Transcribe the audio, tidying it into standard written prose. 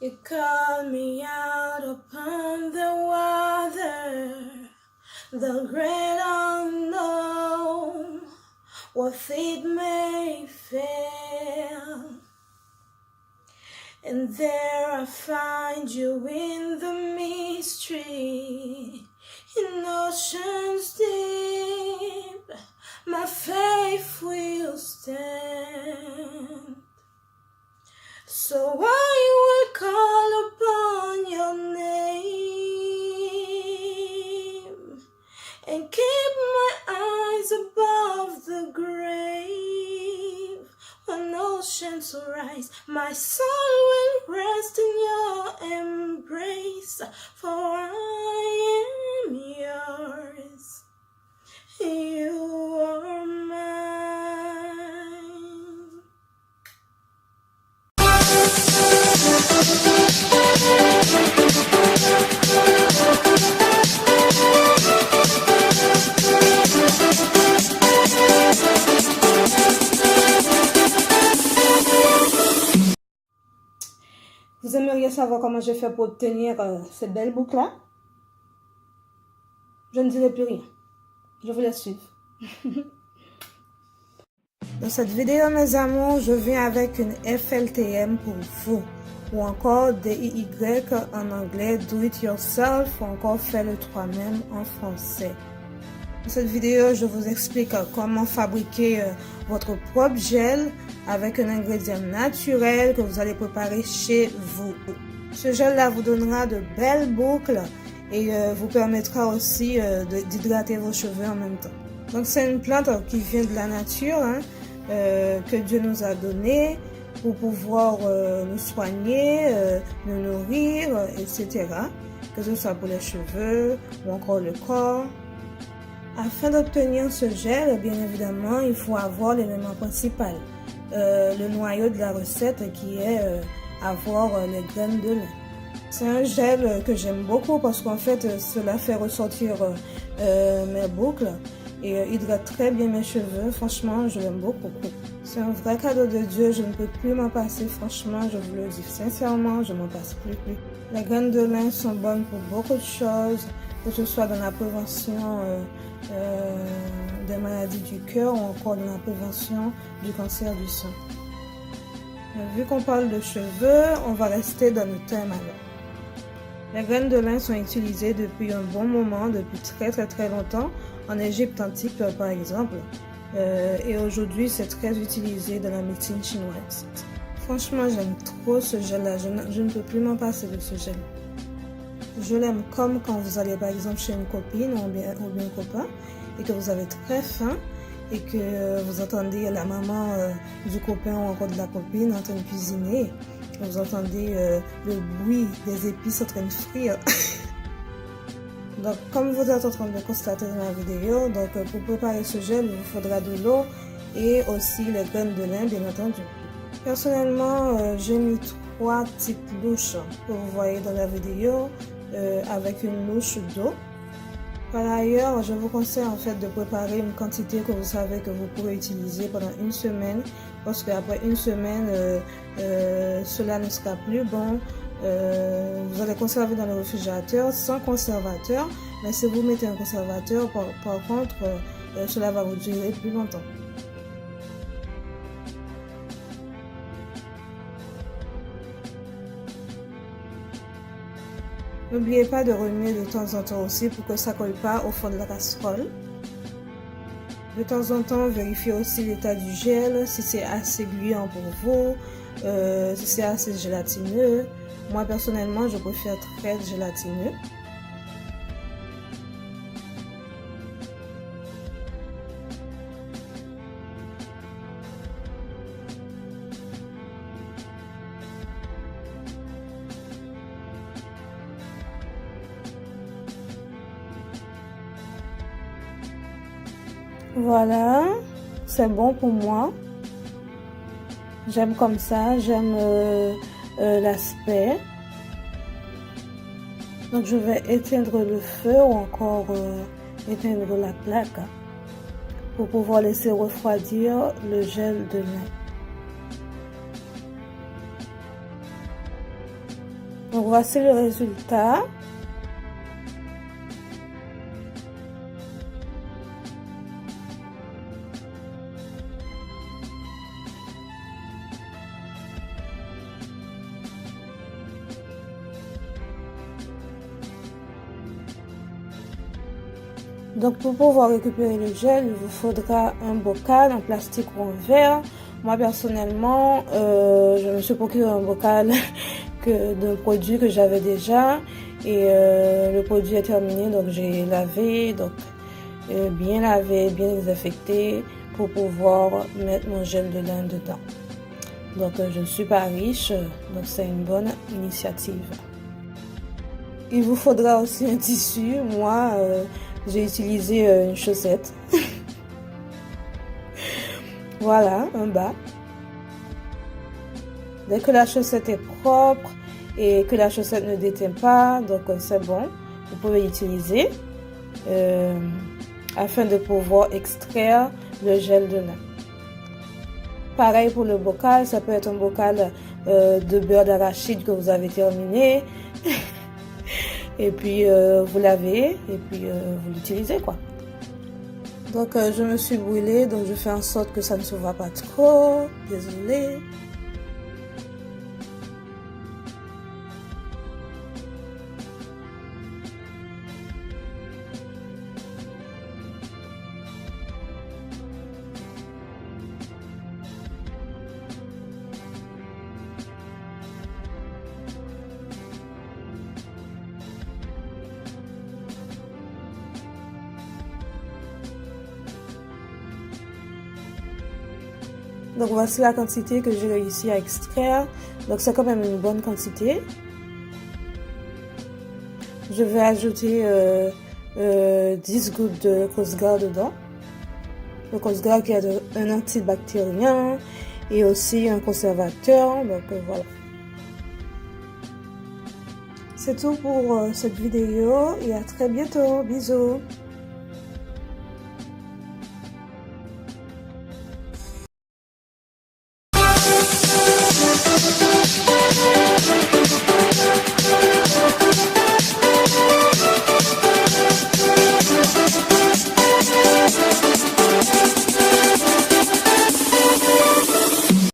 You called me out upon the water, the great unknown, what feet may fail. And there I find you in the mystery, in oceans deep, my faith will stand. So I will call upon your name and keep my eyes above the grave. When oceans rise, my soul will rest in your embrace, for I am yours, you are mine. Vous aimeriez savoir comment j'ai fait pour obtenir cette belle boucle-là? Je ne dirai plus rien. Je vous laisse suivre. Dans cette vidéo, mes amours, je viens avec une FLTM pour vous. Ou encore DIY en anglais, Do It Yourself, ou encore Fais-le toi-même en français. Dans cette vidéo, je vous explique comment fabriquer votre propre gel avec un ingrédient naturel que vous allez préparer chez vous. Ce gel-là vous donnera de belles boucles et vous permettra aussi d'hydrater vos cheveux en même temps. Donc c'est une plante qui vient de la nature, que Dieu nous a donnée pour pouvoir nous soigner, nous nourrir, etc. Que ce soit pour les cheveux ou encore le corps. Afin d'obtenir ce gel, bien évidemment, il faut avoir l'élément principal, le noyau de la recette qui est avoir les graines de lin. C'est un gel que j'aime beaucoup parce qu'en fait, cela fait ressortir mes boucles et hydrate très bien mes cheveux. Franchement, je l'aime beaucoup. C'est un vrai cadeau de Dieu, je ne peux plus m'en passer. Franchement, je vous le dis sincèrement, je m'en passe plus. Les graines de lin sont bonnes pour beaucoup de choses, que ce soit dans la prévention des maladies du cœur ou encore dans la prévention du cancer du sein. Mais vu qu'on parle de cheveux, on va rester dans le thème alors. Les graines de lin sont utilisées depuis un bon moment, depuis très longtemps, en Égypte antique par exemple, et aujourd'hui c'est très utilisé dans la médecine chinoise. Franchement, j'aime trop ce gel-là, je ne peux plus m'en passer de ce gel. Je l'aime comme quand vous allez par exemple chez une copine ou bien un copain et que vous avez très faim et que vous entendez la maman du copain ou encore de la copine en train de cuisiner. Vous entendez le bruit des épices en train de frire. Donc comme vous êtes en train de le constater dans la vidéo, donc pour préparer ce gel, il vous faudra de l'eau et aussi les graines de lin bien entendu. Personnellement, j'ai mis 3 petites louches que vous voyez dans la vidéo avec une louche d'eau. Par ailleurs, je vous conseille en fait de préparer une quantité que vous savez que vous pourrez utiliser pendant une semaine parce qu'après une semaine, cela ne sera plus bon. Vous allez conserver dans le réfrigérateur sans conservateur, mais si vous mettez un conservateur, par contre, cela va vous durer plus longtemps. N'oubliez pas de remuer de temps en temps aussi pour que ça ne colle pas au fond de la casserole. De temps en temps, vérifiez aussi l'état du gel, si c'est assez gluant pour vous, si c'est assez gélatineux. Moi personnellement, je préfère très gélatineux. Voilà, c'est bon pour moi. J'aime comme ça, j'aime l'aspect. Donc je vais éteindre le feu ou encore éteindre la plaque pour pouvoir laisser refroidir le gel de lin. Donc voici le résultat. Donc pour pouvoir récupérer le gel, il vous faudra un bocal en plastique ou en verre. Moi personnellement, je me suis procuré un bocal d'un produit que j'avais déjà et le produit est terminé, donc j'ai lavé, donc bien lavé, bien désinfecté pour pouvoir mettre mon gel de lin dedans. Donc je ne suis pas riche, donc c'est une bonne initiative. Il vous faudra aussi un tissu. Moi, j'ai utilisé une chaussette. Voilà, un bas. Dès que la chaussette est propre et que la chaussette ne déteint pas, donc c'est bon. Vous pouvez l'utiliser afin de pouvoir extraire le gel de lin. Pareil pour le bocal, ça peut être un bocal de beurre d'arachide que vous avez terminé. Et puis vous lavez et puis vous l'utilisez quoi. Donc je me suis brûlée, donc je fais en sorte que ça ne se voit pas trop. Désolée. Donc voici la quantité que j'ai réussi à extraire. Donc c'est quand même une bonne quantité. Je vais ajouter 10 gouttes de Cosgar dedans. Le Cosgar qui est un antibactérien et aussi un conservateur. Donc voilà. C'est tout pour cette vidéo et à très bientôt. Bisous.